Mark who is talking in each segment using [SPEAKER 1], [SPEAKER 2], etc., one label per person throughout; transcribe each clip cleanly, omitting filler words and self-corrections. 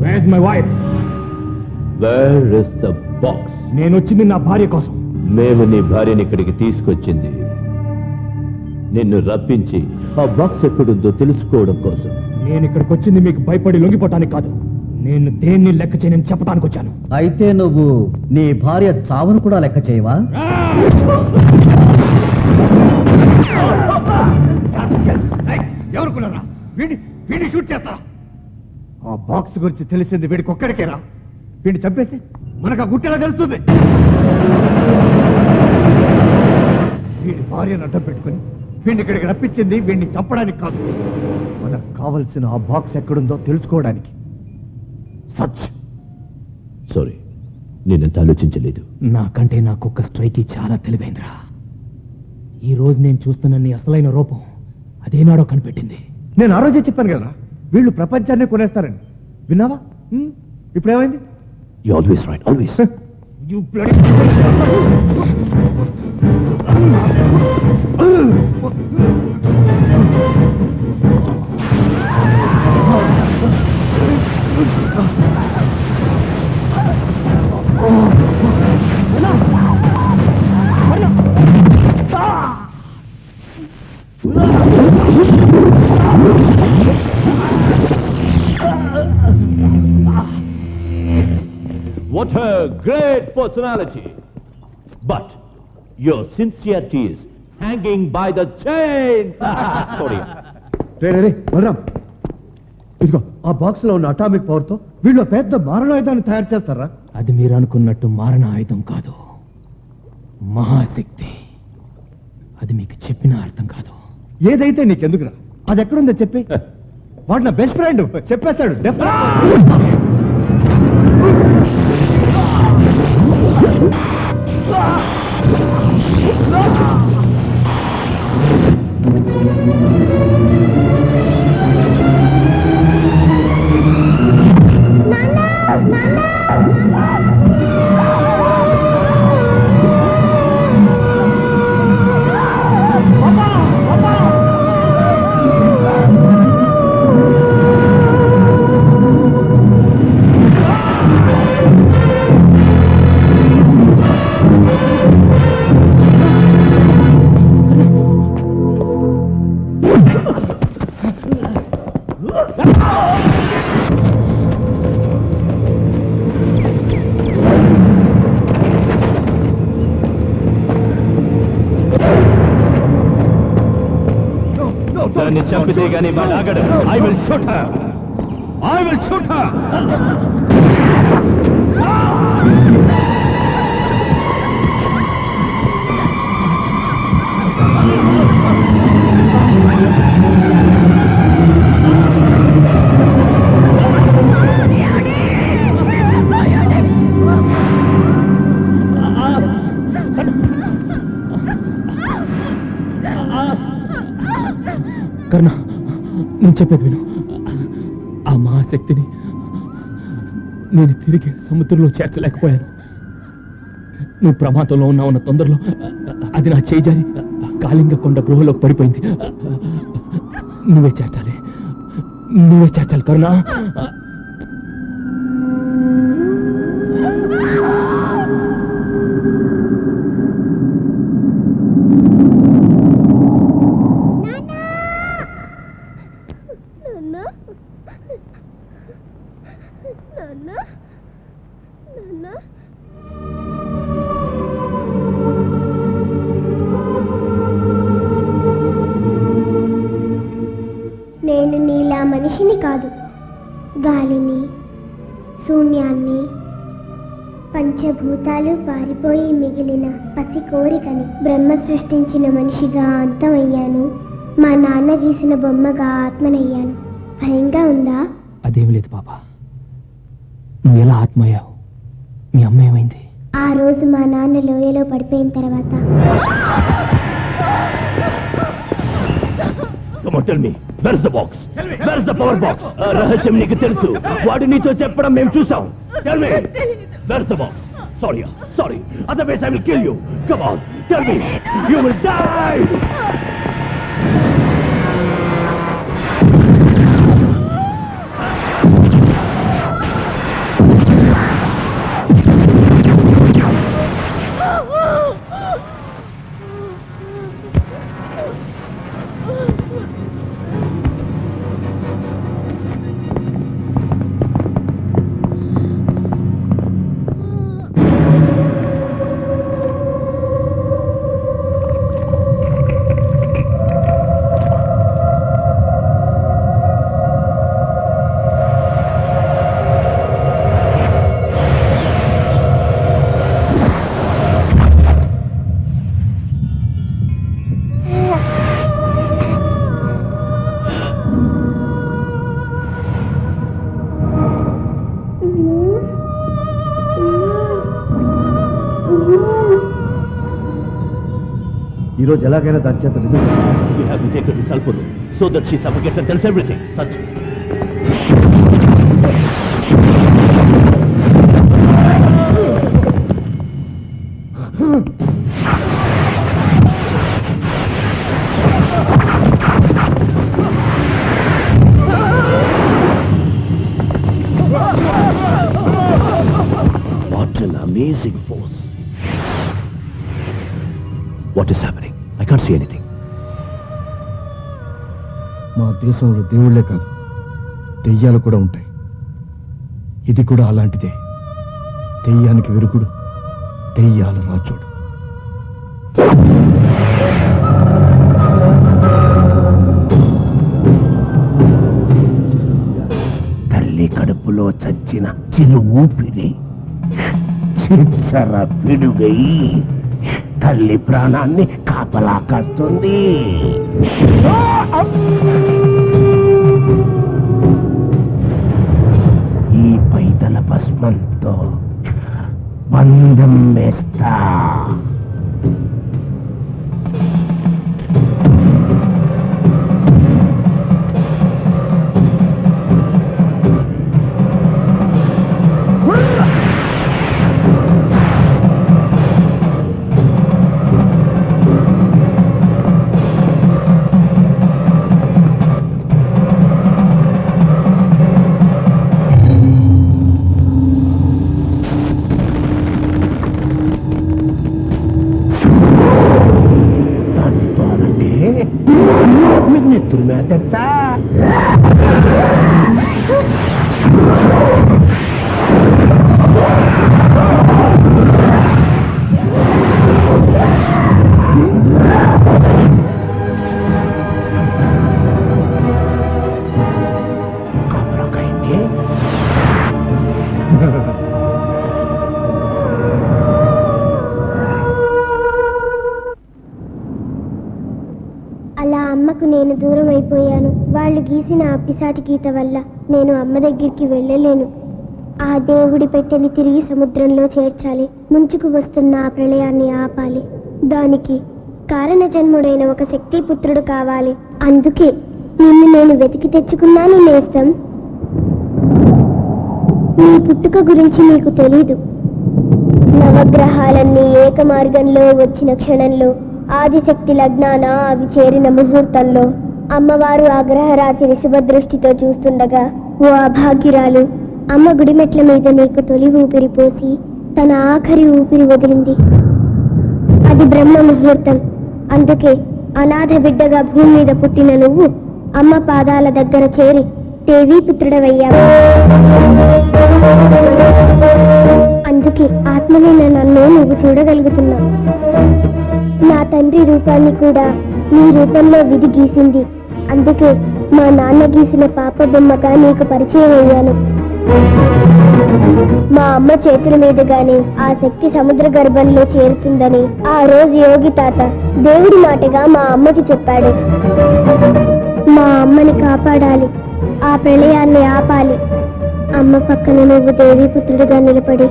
[SPEAKER 1] Where's my wife?
[SPEAKER 2] Where is the box?
[SPEAKER 1] నేను వచ్చింది నా భార్య కోసం.
[SPEAKER 2] మేము నీ భార్యని ఇక్కడికి తీసుకొచ్చింది నిన్ను రప్పించి ఆ బాక్స్ ఎక్కడుందో తెలుసుకోవడం కోసం.
[SPEAKER 1] నేను ఇక్కడికి వచ్చింది మీకు భయపడి లొంగిపోవటానికి కాదు. నేను దేన్ని లెక్క చేయని చెప్పడానికి వచ్చాను.
[SPEAKER 3] అయితే నువ్వు నీ భార్య చావును కూడా లెక్క చేయవా?
[SPEAKER 1] ఎవరుకున్నారా? వీడిని షూట్ చేస్తా. ఆ బాక్స్ గురించి తెలిసింది వీడికి ఒక్కడికేరా. వీడిని చంపేస్తే మనకు ఆ గుట్టెలా తెలుస్తుంది. వీడి భార్యను అడ్డం పెట్టుకుని వీడిని ఇక్కడికి రప్పించింది వీడిని చంపడానికి కాదు, మనకు కావలసిన ఆ బాక్స్ ఎక్కడుందో తెలుసుకోవడానికి. సచ్
[SPEAKER 2] సారీ, నేనెంత ఆలోచించలేదు.
[SPEAKER 1] నాకంటే నా కుక్క స్ట్రైకి చాలా తెలివైందిరా. ఈ రోజు నేను చూస్తున్న నీ అసలైన రూపం అదేనాడో కనిపెట్టింది. నేను ఆ రోజే చెప్పాను కదా వీళ్ళు ప్రపంచాన్ని కొనేస్తారని. విన్నావా? ఇప్పుడు ఏమైంది?
[SPEAKER 2] You always right, always.
[SPEAKER 1] You bloody...
[SPEAKER 2] What a great personality! But your sincerity is hanging by the chain. Sorry.
[SPEAKER 1] రే బలరాం, ఇదిగో ఆ బాక్స్ లో ఉన్న అటామిక్ పవర్ తో వీళ్ళు పెద్ద మారణాయుధాన్ని తయారు చేస్తారా? అది మీరు అనుకున్నట్టు మారణ ఆయుధం కాదు, మహాశక్తి. అది మీకు చెప్పిన అర్థం కాదు. ఏదైతే నీకెందుకురా, అది ఎక్కడుందో చెప్పి. వాడు నా బెస్ట్ ఫ్రెండ్, చెప్పేస్తాడు.
[SPEAKER 2] దాన్ని చంపితే గానీ వాడు ఆగడు. I will shoot her. I will shoot her.
[SPEAKER 1] కర్ణ, నేను చెప్పేది విను. ఆ మహాశక్తిని నేను తిరిగి సముద్రంలో చేర్చలేకపోయాను. నువ్వు ప్రమాదంలో ఉన్న తొందరలో అది నా చేజారి కాళింగ కొండ గృహలోకి పడిపోయింది. నువ్వే చేర్చాలి కరుణ.
[SPEAKER 4] నేను నీలా మనిషిని కాదు, గాలిని, శూన్యాన్ని, పంచభూతాలు పారిపోయి మిగిలిన పసి కోరికని బ్రహ్మ సృష్టించిన మనిషిగా అంతమయ్యాను. మా నాన్న గీసిన బొమ్మగా ఆత్మనయ్యాను. భయంగా ఉందా?
[SPEAKER 1] అదేమి లేదు పాప. నువ్వు ఎలా ఆత్మయ్యావు? మీ అమ్మ ఏమైంది?
[SPEAKER 4] ఆ రోజు మా నాన్న లోయలో పడిపోయిన తర్వాత
[SPEAKER 2] Come on, tell me. Where's the box? Where's the power box? రహస్యం నీకు తెలుసు. వాడు నీతో చెప్పడం మేము చూసాం. Tell me. Where's the box? Sorry. Otherwise I will kill you. Come on, tell me. You will die.
[SPEAKER 1] ఈరోజు ఎలాగైనా దాని చేత నిజం
[SPEAKER 2] You have to take her to Salpuru so that she suffocates and tells everything. Such. What an amazing force. What is happening? I can't see anything.
[SPEAKER 1] మా దేశంలో దేవుళ్లే కాదు దెయ్యాలు కూడా ఉంటాయి. ఇది కూడా అలాంటిదే. దెయ్యానికి విరుగుడు, దెయ్యాల రాజోడు.
[SPEAKER 2] తల్లి కడుపులో చచ్చిన చిరు ఊపిరి చిచ్చర పిడుగై తల్లి ప్రాణాన్ని కాపలా కాస్తుంది. ఈ పైతల భస్మంతో బంధం వేస్తా. నెత్తురు మేతెత్తా.
[SPEAKER 4] అలా అమ్మకు నేను దూరం అయిపోయాను. వాళ్ళు గీసిన ఆ పిశాచి గీత వల్ల నేను అమ్మ దగ్గరికి వెళ్ళలేను. ఆ దేవుడి పెట్టెని తిరిగి సముద్రంలో చేర్చాలి. ముంచుకు వస్తున్న ఆ ప్రళయాన్ని ఆపాలి. దానికి కారణ జన్ముడైన ఒక శక్తిపుత్రుడు కావాలి. అందుకే నిన్ను నేను వెతికి తెచ్చుకున్నాను నేస్తం. నీ పుట్టుక గురించి నీకు తెలీదు. నవగ్రహాలన్నీ ఏక మార్గంలో వచ్చిన క్షణంలో, ఆదిశక్తి లగ్నాన అవి చేరిన ముహూర్తంలో, అమ్మవారు ఆ గ్రహరాశిని శుభదృష్టితో చూస్తుండగా ఓ అభాగ్యురాలు అమ్మ గుడిమెట్ల మీద నీకు తొలి ఊపిరి పోసి తన ఆఖరి ఊపిరి వదిలింది. అది బ్రహ్మ ముహూర్తం. అందుకే అనాథ బిడ్డగా భూమి మీద పుట్టిన నువ్వు అమ్మ పాదాల దగ్గర చేరి దేవీపుత్రుడవయ్యావు. అందుకే ఆత్మనైన నన్ను నువ్వు చూడగలుగుతున్నావు. నా తండ్రి రూపాన్ని కూడా నీ రూపంలో విధి గీసింది. అందుకే మా నాన్న గీసిన పాప బొమ్మగా నీకు పరిచయం అయ్యాను. మా అమ్మ చేతుల మీదుగానే ఆ శక్తి సముద్ర గర్భంలో చేరుతుందని ఆ రోజు యోగి తాత దేవుడి మాటగా మా అమ్మకి చెప్పాడు. మా అమ్మని కాపాడాలి, ఆ ప్రళయాన్ని ఆపాలి. అమ్మ పక్కన నువ్వు దేవీపుత్రుడిగా నిలబడి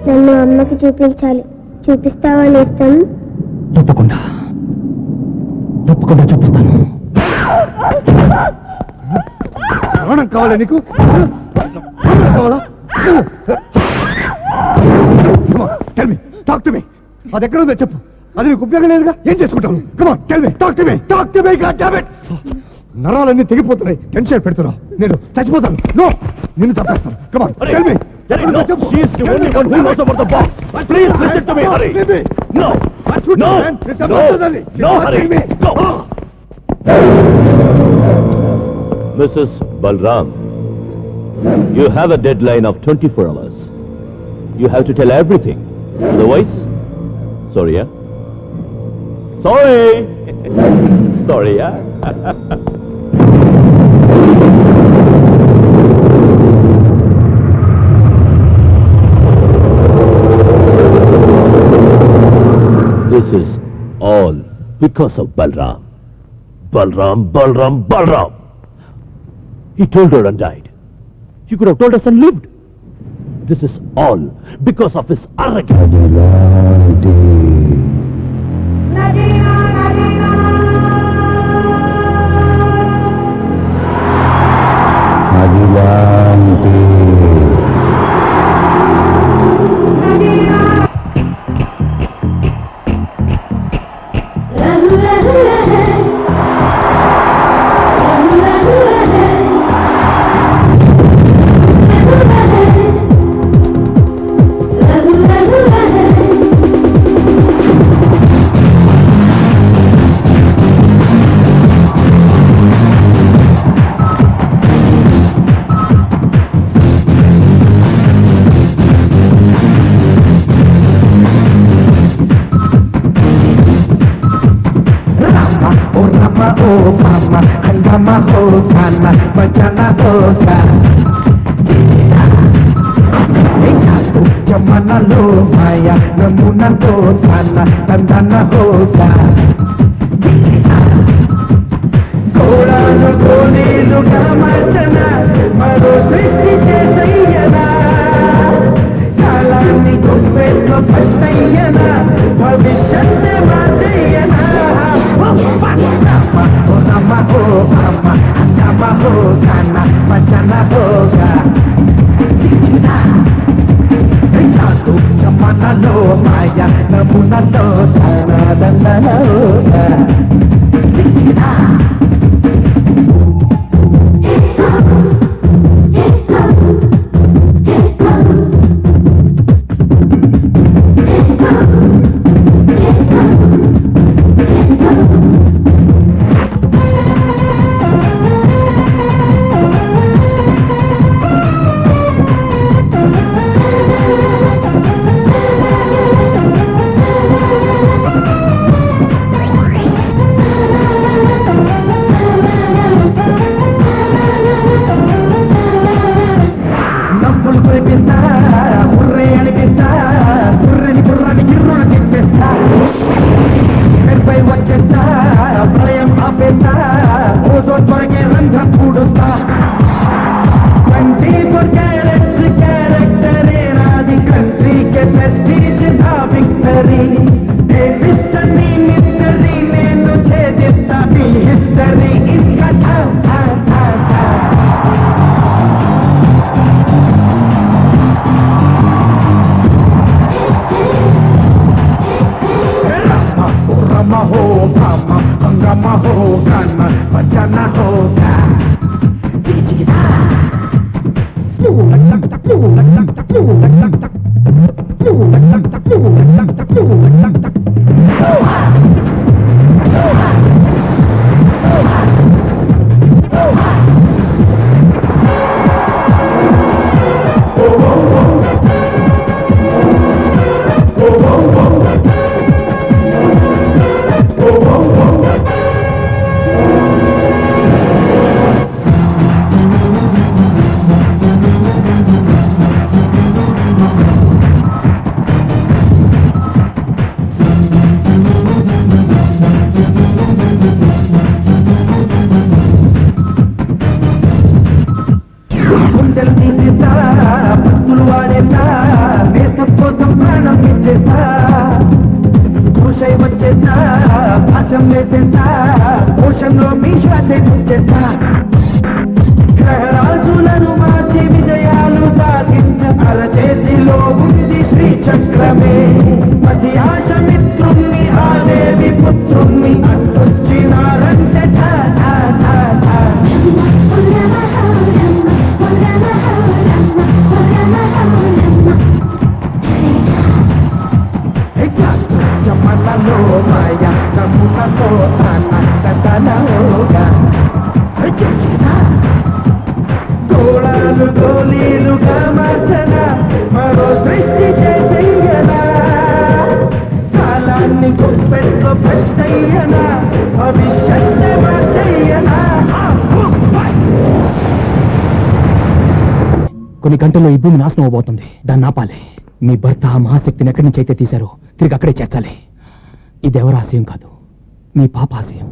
[SPEAKER 4] నన్ను అమ్మకి చూపించాలి. చూపిస్తావా నేస్తం?
[SPEAKER 1] తప్పకుండా తప్పకుండా చూపిస్తాను. ప్రాణం కావాలా నీకు? కావాలా? అది ఎక్కడ ఉందో చెప్పు. అది నీకు ఉపయోగం లేదుగా, ఏం చేసుకుంటాను? నరాలన్నీ తెగిపోతున్నాయి, టెన్షన్ పెడుతున్నావు. నేను చచ్చిపోతాను. నిన్ను చంపేస్తాను. Come on, tell me.
[SPEAKER 2] No, she is the only one who knows about the box. Please listen to me, Hari. No, no, no, Hari. No. Mrs. Balram, you have a deadline of 24 hours. You have to tell everything. Otherwise, sorry, yeah? Sorry. Sorry, yeah? This is all because of Balram. Balram. He told her and died. He could have told us and lived. This is all because of his arrogance.
[SPEAKER 5] खाना बचाना होगा जमानालो माया नमूना तो थाना तंदाना होगा కోడాను కోనేలుగా మార్చన మరో సృష్టి చేసయ్యనా కాలాన్ని గొప్పెట్లో పట్టయ్యనా భవిష్యత్తు మార్చయ్యనా రమ హో అమ్మ అన్నమ్మ హో కన్న పచ్చన హోగా జాదు జమానాలో మాయ నమూనాతో దండన హోగా గ్రహరాజులను మార్చి విజయాలు సాధించ అరచేతిలో ఉంది శ్రీచక్రమే పసి ఆశ మిత్రుణ్ణి ఆదేవి పుత్రుణ్ణి అట్టొచ్చినారంటే జమలలో మాయా నమూనాతో తనగా కోడాలు గోలీలుగా మార్చన మరో సృష్టి చేసయ్యనా కాలాన్ని గొప్పెట్లో పట్టయ్యనా భవిష్యత్తు మార్చయ్యనా
[SPEAKER 1] కొన్ని గంటల్లో ఈ భూమి నాశనం అవబోతుంది. దాన్ని ఆపాలి. మీ భర్త ఆ మహాశక్తిని ఎక్కడి నుంచి అయితే తీశారో తిరిగి అక్కడే చేర్చాలి. ఇది ఎవరి ఆశయం కాదు, మీ పాప ఆశయం.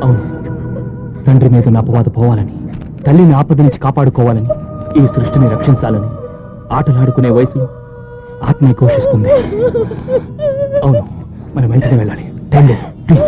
[SPEAKER 1] అవును, తండ్రి మీద నా అపవాదు పోవాలని, తల్లిని ఆపద నుంచి కాపాడుకోవాలని, ఈ సృష్టిని రక్షించాలని ఆటలాడుకునే వయసులో ఆత్మ ఘోషిస్తుంది. అవును, మనం వెంటనే వెళ్ళాలి. టైం లేదు, ప్లీజ్.